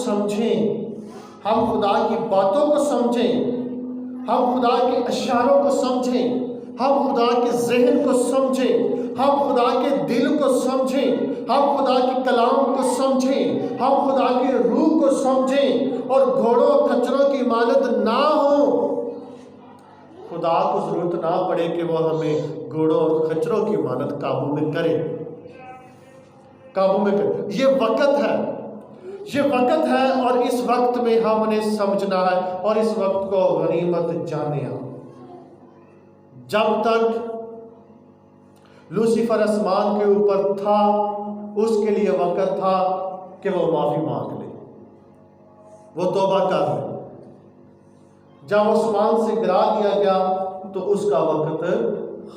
समझें, हम खुदा की बातों को समझें, हम खुदा के इशारों को समझें, हम खुदा के ज़हन को समझें, हम खुदा के दिल को समझें, हम खुदा के कलाम को समझें, हम खुदा की रूह को समझें और घोड़ों खच्चरों की मानद ना हो। खुदा को ज़रूरत ना पड़े कि वो हमें घोड़ों और खच्चरों की मानद काबू में करे। ये वक्त है, ये वक्त है और इस वक्त में हमने समझना है और इस वक्त को गनीमत जाने। जब तक लूसीफर आसमान के ऊपर था, उसके लिए वक्त था कि वो माफी मांग ले, वो तौबा कर ले। जब आसमान से गिरा दिया गया तो उसका वक्त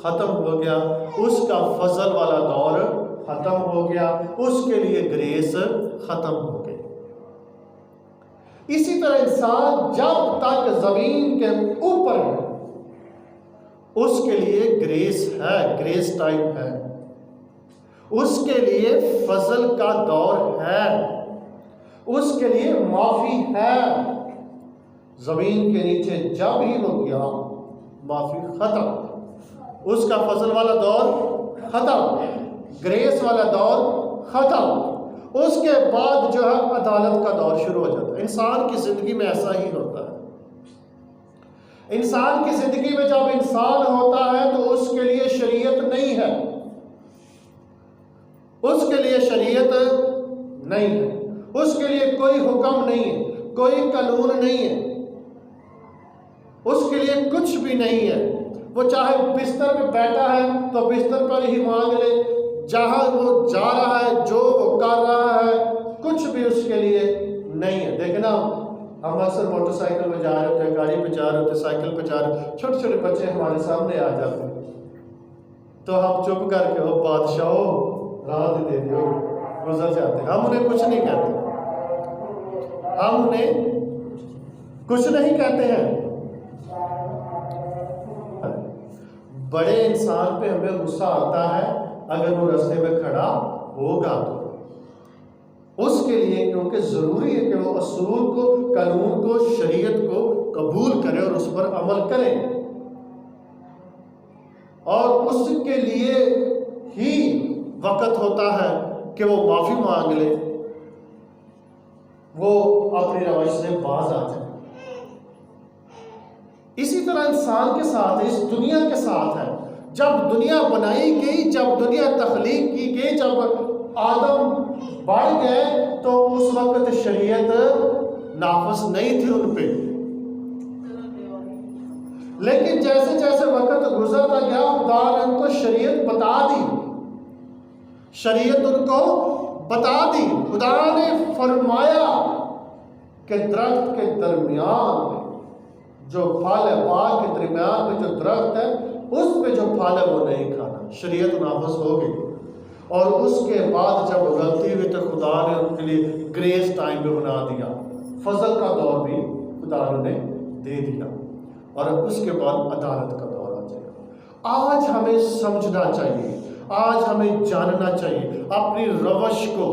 खत्म हो गया, उसका फजल वाला दौर खत्म हो गया, उसके लिए ग्रेस खत्म हो गई। इसी तरह इंसान जब तक जमीन के ऊपर है उसके लिए ग्रेस है, ग्रेस टाइम है, उसके लिए फजल का दौर है, उसके लिए माफी है। जमीन के नीचे जब ही हो गया माफी खत्म, उसका फजल वाला दौर खत्म, ग्रेस वाला दौर खत्म। उसके बाद जो है अदालत का दौर शुरू हो जाता है। इंसान की जिंदगी में ऐसा ही होता है। इंसान की जिंदगी में जब इंसान होता है तो उसके लिए शरीयत नहीं है, उसके लिए शरीयत नहीं है, उसके लिए कोई हुक्म नहीं है, कोई कानून नहीं है, उसके लिए कुछ भी नहीं है। वो चाहे बिस्तर पे बैठा है तो बिस्तर पर ही मांग ले, जहां वो जा रहा है, जो वो कर रहा है, कुछ भी उसके लिए नहीं है। देखना, हम अक्सर मोटरसाइकिल में जा रहे होते हैं, गाड़ी पे जा रहे होते हैं, साइकिल पे जा रहे होते, छोटे छोटे बच्चे हमारे सामने आ जाते हैं तो हम चुप करके हो बादशाह राहत दे दियो, गुजर जाते हैं। हम उन्हें कुछ नहीं कहते, हम उन्हें कुछ नहीं कहते हैं। बड़े इंसान पे हमें गुस्सा आता है अगर वो रास्ते में खड़ा होगा तो उसके लिए, क्योंकि जरूरी है कि वो असूल को, कानून को, शरीयत को कबूल करे और उस पर अमल करे, और उसके लिए ही वक्त होता है कि वो माफी मांग ले, वो अपनी रवैश से बाज आ जाए। इसी तरह इंसान के साथ, इस दुनिया के साथ है। जब दुनिया बनाई गई, जब दुनिया तख्लीक की गई, जब आदम बढ़ गए तो उस वक्त शरीयत नाफिज नहीं थी उन पे, लेकिन जैसे जैसे वक्त गुजरता गया खुदा ने उनको शरीयत बता दी, शरीयत उनको बता दी। खुदा ने फरमाया कि दरख्त के दरमियान में जो फल है, बाग के दरमियान में जो दरख्त है उस पे जो फल है वो नहीं खाना। शरीयत नाफिज हो गई और उसके बाद जब गलती हुई तो खुदा ने उनके लिए ग्रेस टाइम भी बना दिया, फजल का दौर भी खुदा ने दे दिया और उसके बाद अदालत का दौर आ जाएगा। आज हमें समझना चाहिए, आज हमें जानना चाहिए, अपनी रवश को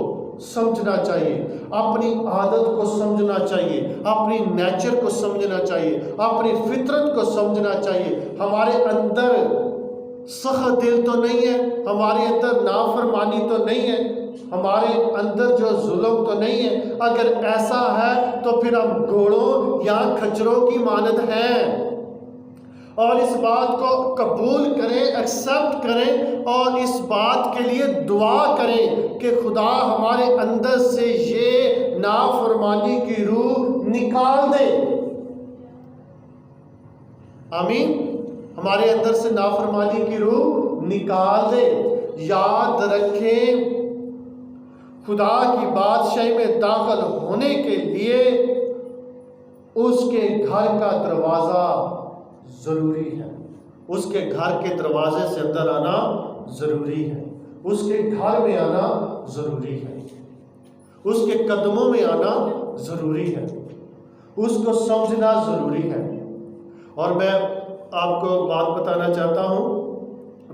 समझना चाहिए, अपनी आदत को समझना चाहिए, अपनी नेचर को समझना चाहिए, अपनी फितरत को समझना चाहिए। हमारे अंदर सख्त दिल तो नहीं है, हमारे अंदर नाफरमानी तो नहीं है, हमारे अंदर जो जुल्म तो नहीं है। अगर ऐसा है तो फिर हम घोड़ों या खच्चरों की मानद हैं, और इस बात को कबूल करें, एक्सेप्ट करें और इस बात के लिए दुआ करें कि खुदा हमारे अंदर से ये नाफरमानी की रूह निकाल दे। आमीन। हमारे अंदर से नाफरमानी की रूह निकाल दे। याद रखें, खुदा की बादशाही में दाखिल होने के लिए उसके घर का दरवाज़ा ज़रूरी है, उसके घर के दरवाजे से अंदर आना ज़रूरी है, उसके घर में आना ज़रूरी है, उसके कदमों में आना ज़रूरी है, उसको समझना ज़रूरी है। और मैं आपको बात बताना चाहता हूँ,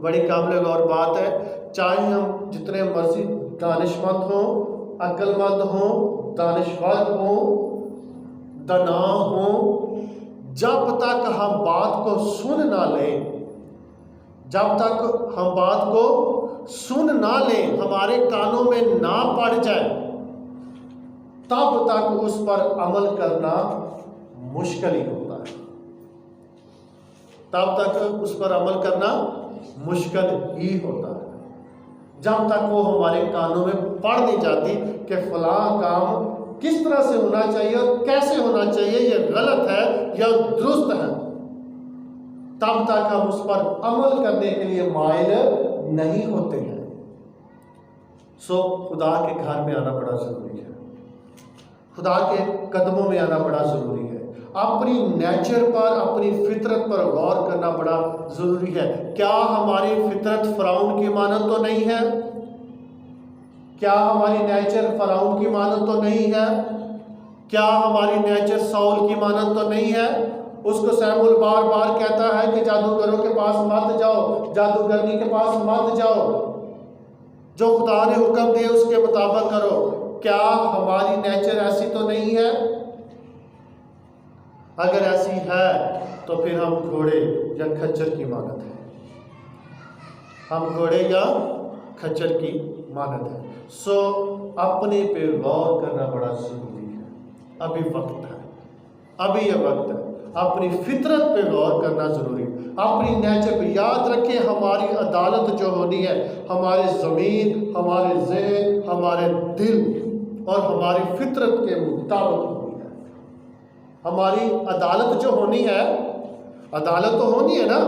बड़ी काबिल गौर बात है। चाहे हम जितने मर्जी दानिशमंद हों, अक्लमंद हों, दानिशवर हों, दना हों, जब तक हम बात को सुन ना लें, जब तक हम बात को सुन ना लें, हमारे कानों में ना पड़ जाए, तब तक उस पर अमल करना मुश्किल ही होता है। तब तक उस पर अमल करना मुश्किल ही होता है, जब तक वो हमारे कानों में पड़ नहीं जाती कि फलां काम किस तरह से होना चाहिए और कैसे होना चाहिए, ये गलत है या दुरुस्त है, तब तक हम उस पर अमल करने के लिए माइल नहीं होते हैं। सो खुदा के घर में आना बड़ा जरूरी है, खुदा के कदमों में आना बड़ा जरूरी है, अपनी नेचर पर, अपनी फितरत पर गौर करना बड़ा जरूरी है। क्या हमारी फितरत फराउन की मानद तो नहीं है? क्या हमारी नेचर फराउन की मानद तो नहीं है? क्या हमारी नेचर साउल की मानद तो नहीं है? उसको सैमुअल बार बार कहता है कि जादूगरों के पास मत जाओ, जादूगरनी के पास मत जाओ, जो खुदा ने हुक्म दिए उसके मुताबिक करो। क्या हमारी नेचर ऐसी तो नहीं है? अगर ऐसी है तो फिर हम घोड़े या खच्चर की मानद है, हम घोड़े या खच्चर की मानद है। सो अपने पे गौर करना बड़ा जरूरी है। अभी वक्त है, अभी ये वक्त है, अपनी फितरत पे गौर करना जरूरी है, अपनी नेचर पे। याद रखें, हमारी अदालत जो होनी है, हमारे ज़मीर, हमारे ज़हन, हमारे दिल और हमारी फितरत के मुताबिक होनी है। हमारी अदालत जो होनी है, अदालत तो होनी है ना,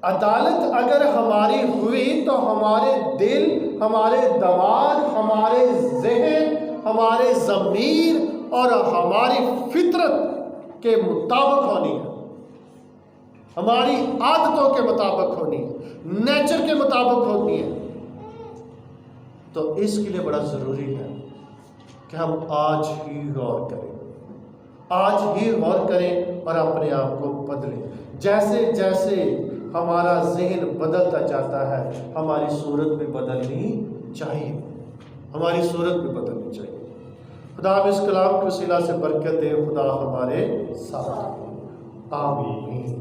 अदालत अगर हमारी हुई तो हमारे दिल, हमारे दिमाग, हमारे ज़हन, हमारे ज़मीर और हमारी फितरत के मुताबिक होनी है, हमारी आदतों के मुताबिक होनी है, नेचर के मुताबिक होनी है। तो इसके लिए बड़ा ज़रूरी है कि हम आज ही गौर करें, आज ही गौर करें और अपने आप को बदलें। जैसे जैसे हमारा जहन बदलता जाता है, हमारी सूरत भी बदलनी चाहिए, हमारी सूरत भी बदलनी चाहिए। खुदा इस कलाम के वसीला से बरकत दे, खुदा हमारे साथ। आमीन।